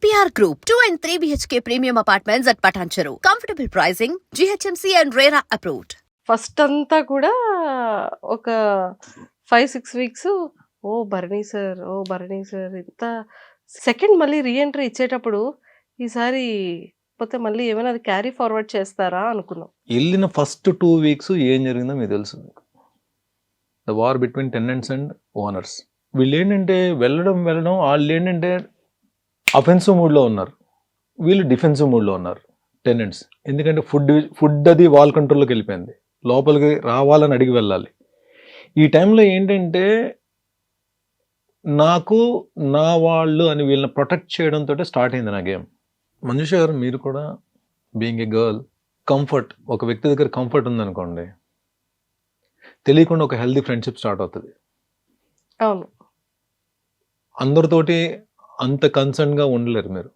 APR Group, 2 and 3 BHK premium apartments at Patancheru. Comfortable pricing, GHMC and RERA approved. First అంతా కూడా ఒక 5-6 weeks Bharani sir ఇంత second మళ్ళీ reentry ఇచ్చేటప్పుడు ఈసారి పోతే మళ్ళీ ఏమైనా అది క్యారీ ఫార్వర్డ్ చేస్తారా అనుకున్నాం. వెళ్ళిన ఫస్ట్ 2 వీక్స్ ఏం జరిగిందో మీకు తెలుసు. The war between tenants and owners. వీళ్ళు ఏంటంటే వెళ్ళడం వాళ్ళు ఏంటంటే అఫెన్సివ్ మూడ్లో ఉన్నారు, వీళ్ళు డిఫెన్సివ్ మూడ్లో ఉన్నారు టెనెంట్స్. ఎందుకంటే ఫుడ్ అది వాల్ కంట్రోల్లోకి వెళ్ళిపోయింది, లోపలికి రావాలని అడిగి వెళ్ళాలి. ఈ టైంలో ఏంటంటే నాకు నా వాళ్ళు అని వీళ్ళని ప్రొటెక్ట్ చేయడంతో స్టార్ట్ అయింది నా గేమ్. మంజుష గారు, మీరు కూడా బీయింగ్ ఏ గర్ల్, కంఫర్ట్, ఒక వ్యక్తి దగ్గర కంఫర్ట్ ఉందనుకోండి, తెలియకుండా ఒక హెల్దీ ఫ్రెండ్షిప్ స్టార్ట్ అవుతుంది. అవును, అందరితోటి అంత కన్సర్న్గా ఉండలేరు మీరు.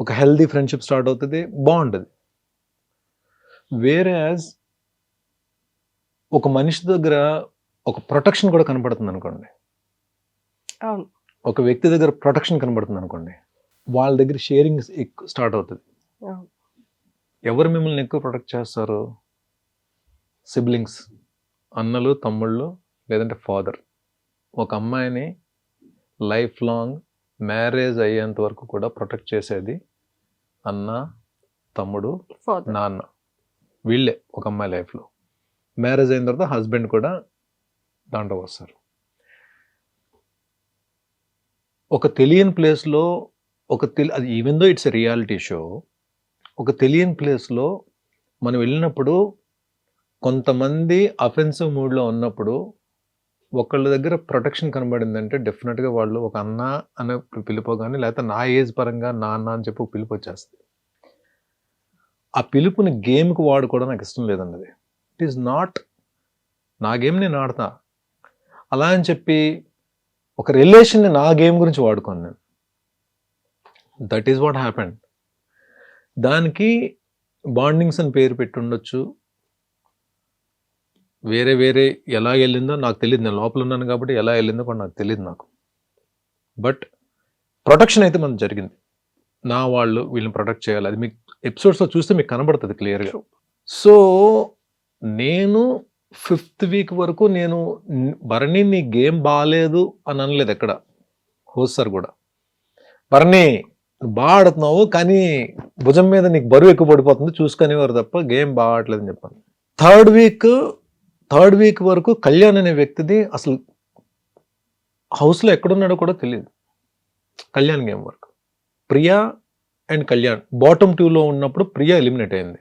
ఒక హెల్దీ ఫ్రెండ్షిప్ స్టార్ట్ అవుతుంది, బాగుంటుంది. వేరే ఒక మనిషి దగ్గర ఒక ప్రొటెక్షన్ కూడా కనపడుతుంది అనుకోండి, అవును, ఒక వ్యక్తి దగ్గర ప్రొటెక్షన్ కనబడుతుంది అనుకోండి, వాళ్ళ దగ్గర షేరింగ్ స్టార్ట్ అవుతుంది. అవును. ఎవరు మిమ్మల్ని ఎక్కువ ప్రొటెక్ట్ చేస్తారు? సిబ్లింగ్స్, అన్నలు, తమ్ముళ్ళు, లేదంటే ఫాదర్. ఒక అమ్మాయిని లైఫ్ లాంగ్ మ్యారేజ్ అయ్యేంత వరకు కూడా ప్రొటెక్ట్ చేసేది అన్న, తమ్ముడు, నాన్న. వీళ్ళే ఒక అమ్మాయి లైఫ్లో. మ్యారేజ్ అయిన తర్వాత హస్బెండ్ కూడా దాంట్లో వస్తారు. ఒక తెలియని ప్లేస్లో అది even though it's a reality show, ఒక తెలియని ప్లేస్లో మనం వెళ్ళినప్పుడు కొంతమంది అఫెన్సివ్ మూడ్లో ఉన్నప్పుడు ఒకళ్ళ దగ్గర ప్రొటెక్షన్ కనబడిందంటే డెఫినెట్గా వాళ్ళు ఒక అన్న అనే పిలుపు కానీ, లేకపోతే నా ఏజ్ పరంగా నాన్న అని చెప్పి పిలుపు వచ్చేస్తుంది. ఆ పిలుపుని గేమ్కి వాడుకోవడం నాకు ఇష్టం లేదన్నది. ఇట్ ఈస్ నాట్ నా గేమ్, నేను ఆడతా అలా అని చెప్పి ఒక రిలేషన్ని నా గేమ్ గురించి వాడుకోను నేను. That is what happened. దానికి బాండింగ్స్ అని పేరు పెట్టి ఉండొచ్చు, వేరే ఎలా వెళ్ళిందో నాకు తెలియదు. నేను లోపల ఉన్నాను కాబట్టి ఎలా వెళ్ళిందో కూడా నాకు తెలియదు నాకు. బట్ ప్రొటెక్షన్ అయితే మనకు జరిగింది. నా వాళ్ళు వీళ్ళని ప్రొటెక్ట్ చేయాలి, అది మీకు ఎపిసోడ్స్లో చూస్తే మీకు కనబడుతుంది క్లియర్గా. సో నేను 5th వీక్ వరకు నేను భరణి నీ గేమ్ బాగాలేదు అని అనలేదు ఎక్కడ. హోస్ట్ సార్ కూడా, భరణి బాగా ఆడుతున్నావు కానీ భుజం మీద నీకు బరువు ఎక్కువ పడిపోతుంది చూసుకునేవారు తప్ప గేమ్ బాగా ఆడలేదని చెప్పాను. థర్డ్ వీక్ వరకు కళ్యాణ్ అనే వ్యక్తిది అసలు హౌస్లో ఎక్కడున్నాడో కూడా తెలియదు. కళ్యాణ్ గేమ్ వరకు ప్రియా అండ్ కళ్యాణ్ బాటమ్ 2లో ఉన్నప్పుడు ప్రియా ఎలిమినేట్ అయింది.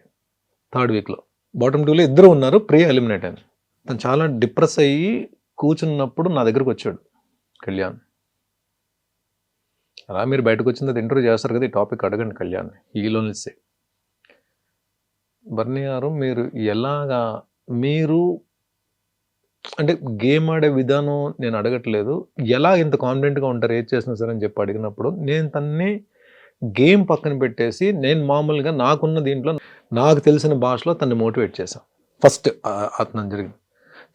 3rd వీక్లో బాటమ్ 2లో ఇద్దరు ఉన్నారు, ప్రియా ఎలిమినేట్ అయింది. తను చాలా డిప్రెస్ అయ్యి కూర్చున్నప్పుడు నా దగ్గరకు వచ్చాడు కళ్యాణ్. అలా మీరు బయటకు వచ్చింది ఇంటర్వ్యూ చేస్తారు కదా, ఈ టాపిక్ అడగండి కళ్యాణ్. ఈలోనిసే భరణి గారు, మీరు అంటే గేమ్ ఆడే విధానం నేను అడగట్లేదు, ఎలా ఇంత కాన్ఫిడెంట్గా ఉంటారు ఏది చేసినా సరే అని చెప్పి అడిగినప్పుడు నేను తన్ని గేమ్ పక్కన పెట్టేసి నేను మామూలుగా నాకున్న దీంట్లో నాకు తెలిసిన భాషలో తన్ని మోటివేట్ చేశాను. ఫస్ట్ అతను జరిగింది.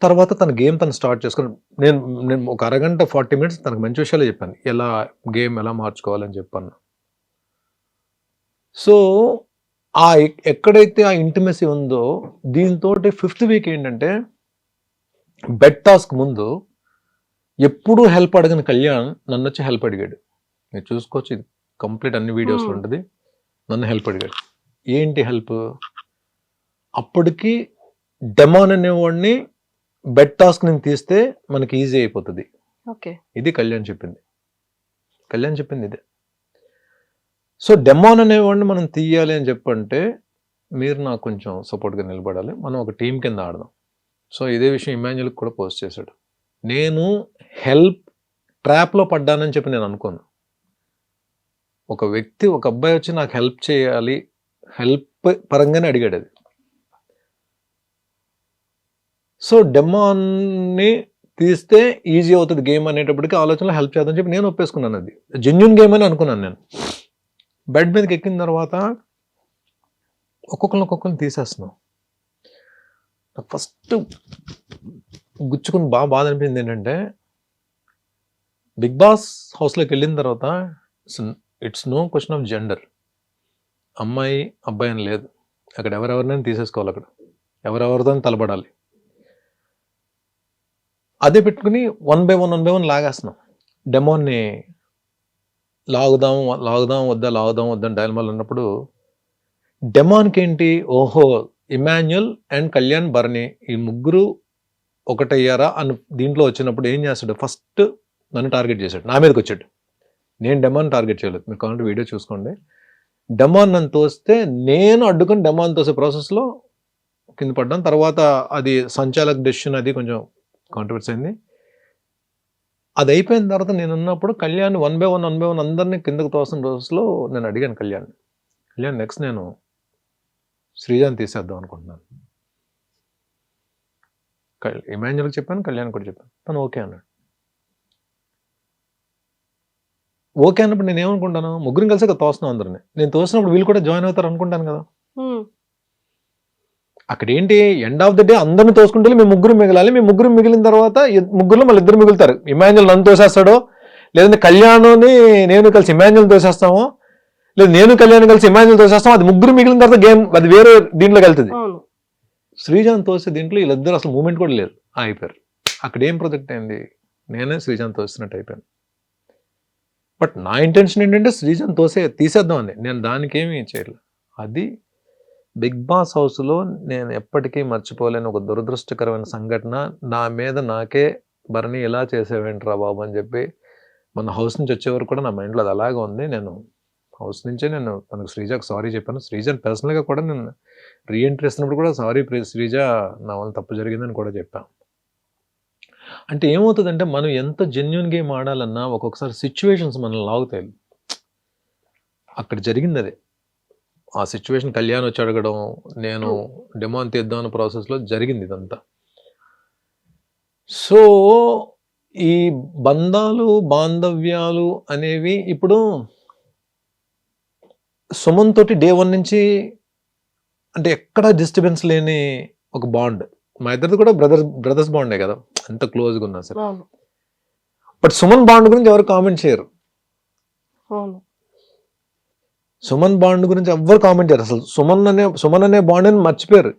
తర్వాత తన గేమ్ తను స్టార్ట్ చేసుకుని నేను ఒక అరగంట 40 minutes తనకు మంచి విషయాలు చెప్పాను, ఎలా గేమ్ ఎలా మార్చుకోవాలని చెప్పాను. సో ఎక్కడైతే ఆ ఇంటిమసీ ఉందో దీంతో 5th వీక్ ఏంటంటే బెడ్ టాస్క్ ముందు ఎప్పుడూ హెల్ప్ అడగని కళ్యాణ్ నన్ను వచ్చి హెల్ప్ అడిగాడు. మీరు చూసుకోవచ్చు, ఇది కంప్లీట్ అన్ని వీడియోస్లో ఉంటుంది. నన్ను హెల్ప్ అడిగాడు. ఏంటి హెల్ప్? అప్పటికి డెమాన్ అనేవాడిని బెడ్ టాస్క్ నేను తీస్తే మనకి ఈజీ అయిపోతుంది. ఇది కళ్యాణ్ చెప్పింది ఇదే. సో డెమాన్ అనేవాడిని మనం తీయాలి అని చెప్పంటే మీరు నాకు కొంచెం సపోర్ట్గా నిలబడాలి, మనం ఒక టీం కింద ఆడదాం. సో ఇదే విషయం ఇమాన్యుల్కి కూడా పోస్ట్ చేశాడు. నేను హెల్ప్ ట్రాప్లో పడ్డానని చెప్పి నేను అనుకోను. ఒక వ్యక్తి, ఒక అబ్బాయి వచ్చి నాకు హెల్ప్ చేయాలి, హెల్ప్ పరంగానే అడిగాడు అది. సో డెమాన్ని తీస్తే ఈజీ అవుతుంది గేమ్ అనేటప్పటికీ ఆలోచనలో హెల్ప్ చేద్దామని చెప్పి నేను ఒప్పేసుకున్నాను. అది జెన్యూన్ గేమ్ అని అనుకున్నాను నేను. బెడ్ మీదకి ఎక్కిన తర్వాత ఒక్కొక్కరిని తీసేస్తున్నాం. ఫస్ట్ గుచ్చుకుని బాధ అనిపించింది ఏంటంటే, బిగ్ బాస్ హౌస్లోకి వెళ్ళిన తర్వాత it's no question of gender, అమ్మాయి అబ్బాయి అని లేదు. అక్కడ ఎవరెవరినైనా తీసేసుకోవాలి, అక్కడ ఎవరెవరితో తలబడాలి. అదే పెట్టుకుని 1 by 1 లాగేస్తున్నాం. డెమోన్ని లాగుదాం వద్దా డైలమాలు ఉన్నప్పుడు డెమాన్కి ఏంటి, ఓహో ఇమాన్యుయల్ అండ్ కళ్యాణ్ భరణి ఈ ముగ్గురు ఒకటయ్యారా అని దీంట్లో వచ్చినప్పుడు ఏం చేస్తాడు, ఫస్ట్ నన్ను టార్గెట్ చేశాడు, నా మీదకి వచ్చాడు. నేను డెమాన్ టార్గెట్ చేయలేదు, మీరు కావాలంటే వీడియో చూసుకోండి. డెమాన్ నన్ను తోస్తే నేను అడ్డుకొని డెమాన్ తోసే ప్రాసెస్లో కింద పడ్డాను. తర్వాత అది సంచాలక డెసిషన్, అది కొంచెం కాంట్రవర్సీ అయింది. అది అయిపోయిన తర్వాత నేను ఉన్నప్పుడు కళ్యాణ్ 1 by 1 అందరినీ కిందకు తోసిన రోజులో నేను అడిగాను కళ్యాణ్ నెక్స్ట్ నేను శ్రీజాని తీసేద్దాం అనుకుంటున్నాను. ఇమాన్యుల్కి చెప్పాను, కళ్యాణ్ కూడా చెప్పాను. తను ఓకే అన్నాడు. ఓకే అన్నప్పుడు నేను ఏమనుకుంటాను, ముగ్గురిని కలిసి తోస్తున్నాం అందరిని. నేను తోసినప్పుడు వీళ్ళు కూడా జాయిన్ అవుతారు అనుకుంటాను కదా. అక్కడ ఏంటి, ఎండ్ ఆఫ్ ద డే అందరిని తోసుకుంటే మేము ముగ్గురు మిగలాలి. మేము ముగ్గురు మిగిలిన తర్వాత ముగ్గురులో మళ్ళీ 2 మిగులుతారు. ఇమాన్యుల్ నన్ను తోసేస్తాడో, లేదంటే కళ్యాణ్ని నేను కలిసి ఇమాన్యుల్ తోసేస్తామో, లేదు నేను కళ్యాణ్ కలిసి ఇమాన్యుల్ తోసేస్తాం. అది ముగ్గురు మిగిలిన తర్వాత గేమ్ అది వేరే దీంట్లోకి వెళ్తుంది. శ్రీజాన్ తోసే దీంట్లో వీళ్ళిద్దరు అసలు మూమెంట్ కూడా లేదు, అయిపోయారు. అక్కడ ఏం ప్రొజెక్ట్ అయింది, నేనే శ్రీజాన్ తోసినట్టు అయిపోయాను. బట్ నా ఇంటెన్షన్ ఏంటంటే శ్రీజాన్ తీసేద్దాం అని, నేను దానికి ఏమీ చేయలేదు. అది బిగ్ బాస్ హౌస్లో నేను ఎప్పటికీ మర్చిపోలేని ఒక దురదృష్టకరమైన సంఘటన. నా మీద నాకే భరణి ఎలా చేసేవేంట్రా బాబు అని చెప్పి మన హౌస్ నుంచి వచ్చేవరకు కూడా నా మైండ్లో అది అలాగే ఉంది. నేను హౌస్ నుంచే నేను తనకు శ్రీజాకు సారీ చెప్పాను. శ్రీజాని పర్సనల్గా కూడా నేను రీఎంట్రీ ఇస్తున్నప్పుడు కూడా సారీ శ్రీజ, నా వల్ల తప్పు జరిగిందని కూడా చెప్పాను. అంటే ఏమవుతుందంటే మనం ఎంత జెన్యున్ గేమ్ ఆడాలన్నా ఒక్కొక్కసారి సిచ్యువేషన్స్ మనల్ని లాగుతాయి. అక్కడ జరిగింది అదే. ఆ సిచ్యువేషన్ కళ్యాణ్ వచ్చి అడగడం, నేను డెమాన్ తీద్దాం అన్న ప్రాసెస్లో జరిగింది ఇదంతా. సో ఈ బంధాలు బాంధవ్యాలు అనేవి ఇప్పుడు సుమన్ తోటి డే 1 నుంచి అంటే ఎక్కడా డిస్టర్బెన్స్ లేని ఒక బాండ్. మా ఇద్దరిది కూడా బ్రదర్స్ బాండే కదా, ఎంత క్లోజ్గా ఉన్నా సరే. బట్ సుమన్ బాండ్ గురించి ఎవరు కామెంట్ చేయరు. సుమన్ బాండ్ గురించి ఎవ్వరు కామెంట్ చేయరు అసలు. సుమన్ అనే బాండ్ అని మర్చిపోయారు.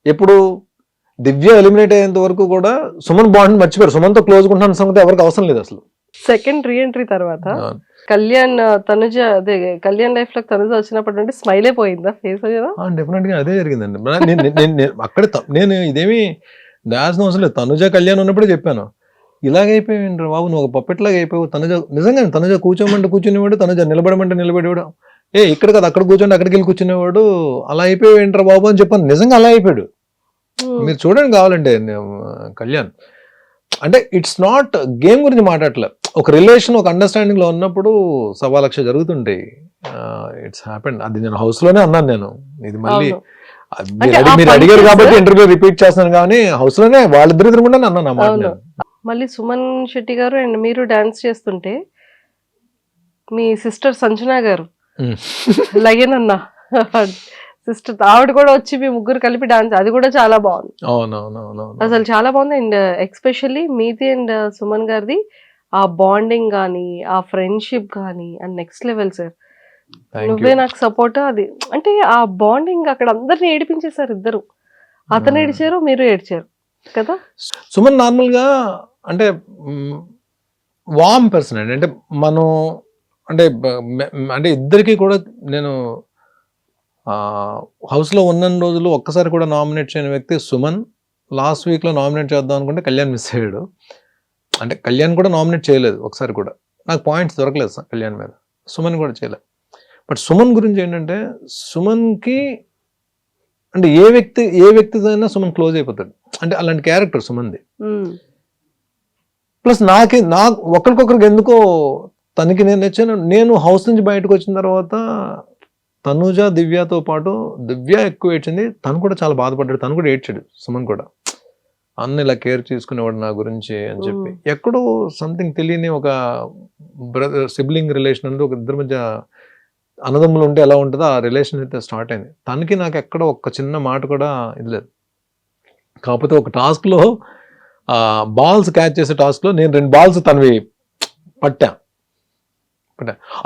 ఎప్పుడు దివ్య ఎలిమినేట్ అయ్యేంత వరకు కూడా సుమన్ బాండ్ మర్చిపోయారు. సుమన్తో క్లోజ్ ఉంటున్న సంగతి ఎవరికి అవసరం లేదు అసలు. సెకండ్ రీఎంట్రీ తర్వాత కళ్యాణ్ తనుజ, అదే కళ్యాణ్ లైఫ్ లో తనుజ వచ్చినప్పటి నుండి స్మైల్ అయిపోయిందా ఫేస్? డెఫినెట్ గా అదే జరిగిందండి. అక్కడ నేను ఇదేమి దాల్సిన అవసరం లేదు. తనుజ కళ్యాణ్ ఉన్నప్పుడే చెప్పాను, ఇలాగైపోయింది బాబు, నువ్వు ఒక పప్పెట్లాగా అయిపోయావు. తనుజ కూర్చోమంటే కూర్చునేవాడు, తనుజ నిలబడమంటే నిలబడేవాడు, ఇక్కడ కదా అక్కడ కూర్చోండి అక్కడికి వెళ్ళి కూర్చునేవాడు. అలా అయిపోయావు ఏంట్రా బాబు అని చెప్పాను. నిజంగా అలా అయిపోయాడు. మీరు చూడండి కావాలంటే కళ్యాణ్. అంటే ఇట్స్ నాట్ గేమ్ గురించి మాట్లాడలే, ఒక రిలేషన్ ఒక అండర్స్టాండింగ్ లో ఉన్నప్పుడు 1,00,000 జరుగుతుంటాయి. It's happened. అది నేను హౌస్ లోనే అన్నాను. నేను ఇది మళ్ళీ మీరు అడిగారు కాబట్టి ఇంటర్వ్యూ రిపీట్ చేస్తున్నాను, కానీ హౌస్ లోనే వాళ్ళిద్దరు ఎదురుకుండా అన్నాను అన్నమాట. మళ్ళీ సుమన్ శెట్టి గారు అండ్ మీరు డాన్స్ చేస్తుంటే మీ సిస్టర్ సంజనా గారు లయన్ అన్న సిస్టర్, ఆవిడ కూడా వచ్చి మీ ముగ్గురు కలిపి డాన్స్, అది కూడా చాలా బాగుంది. అసలు చాలా బాగుంది. అండ్ ఎక్స్పెషల్లీ మీది అండ్ సుమన్ గారిది ఆ బాండింగ్ కానీ ఆ ఫ్రెండ్షిప్ కానీ అండ్ నెక్స్ట్ లెవెల్ సార్. నువ్వే నాకు సపోర్ట్, అది అంటే ఆ బాండింగ్ అక్కడ అందరిని ఏడిపించేశారు ఇద్దరు. అతను ఏడిచారు, మీరు ఏడ్చారు కదా. సుమన్ నార్మల్ గా అంటే వామ్ పర్సన్ అండి. అంటే మనం అంటే ఇద్దరికి కూడా నేను హౌస్లో ఉన్న రోజులు ఒక్కసారి కూడా నామినేట్ చేయని వ్యక్తి సుమన్. లాస్ట్ వీక్లో నామినేట్ చేద్దాం అనుకుంటే కళ్యాణ్ మిస్ అయ్యాడు. అంటే కళ్యాణ్ కూడా నామినేట్ చేయలేదు ఒకసారి కూడా, నాకు పాయింట్స్ దొరకలేదు కళ్యాణ్ మీద. సుమన్ కూడా చేయలేదు. బట్ సుమన్ గురించి ఏంటంటే, సుమన్కి అంటే ఏ వ్యక్తితో అయినా సుమన్ క్లోజ్ అయిపోతాడు. అంటే అలాంటి క్యారెక్టర్ సుమన్ది. ప్లస్ నాకు ఒకరికొకరికి ఎందుకో తనకి నేను నచ్చాను. నేను హౌస్ నుంచి బయటకు వచ్చిన తర్వాత తనుజ దివ్యతో పాటు దివ్య ఎక్కువ ఏడ్చింది, తను కూడా చాలా బాధపడ్డాడు, తను కూడా ఏడ్చాడు. సుమన్ కూడా అన్న ఇలా కేర్ తీసుకునేవాడు నా గురించి అని చెప్పి. ఎక్కడో సంథింగ్ తెలియని ఒక బ్రదర్ సిబ్లింగ్ రిలేషన్ ఉంది, ఒక ఇద్దరి మధ్య అన్నదమ్ములు ఉంటే ఎలా ఉంటుందో ఆ రిలేషన్ అయితే స్టార్ట్ అయింది. తనకి నాకు ఎక్కడ ఒక చిన్న మాట కూడా ఇది లేదు. కాకపోతే ఒక టాస్క్లో బాల్స్ క్యాచ్ చేసే టాస్క్లో నేను 2 బాల్స్ తనవి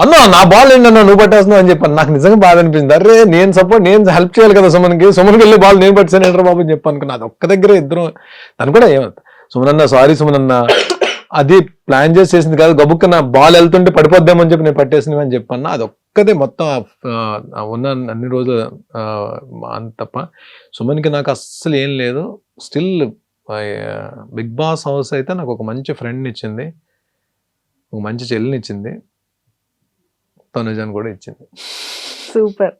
అన్న నా బాల్ ఏంటన్నా నువ్వు పట్టేస్తున్నావు అని చెప్పాను. నాకు నిజంగా బాధ అనిపించింది. అరే నేను హెల్ప్ చేయాలి కదా సుమన్కి వెళ్ళి బాల్ నేను పట్టాను ఏంట్రా బాబు అని చెప్పాను అనుకున్నా. అది ఒక్క దగ్గర ఇద్దరు తను కూడా ఏమవుతుంది సుమనన్న సారీ సుమనన్న అది ప్లాన్ చేసేసింది కాదు, గబుక్క నా బాల్ వెళ్తుంటే పడిపోద్దామని చెప్పి నేను పట్టేసినవి అని చెప్పన్నా. అది ఒక్కదే మొత్తం ఉన్న అన్ని రోజులు అంత తప్ప సుమన్కి నాకు అస్సలు ఏం లేదు. స్టిల్ బిగ్ బాస్ హౌస్ అయితే నాకు ఒక మంచి ఫ్రెండ్ని ఇచ్చింది, ఒక మంచి చెల్లిని ఇచ్చింది, తనుజాని కూడా ఇచ్చింది. సూపర్.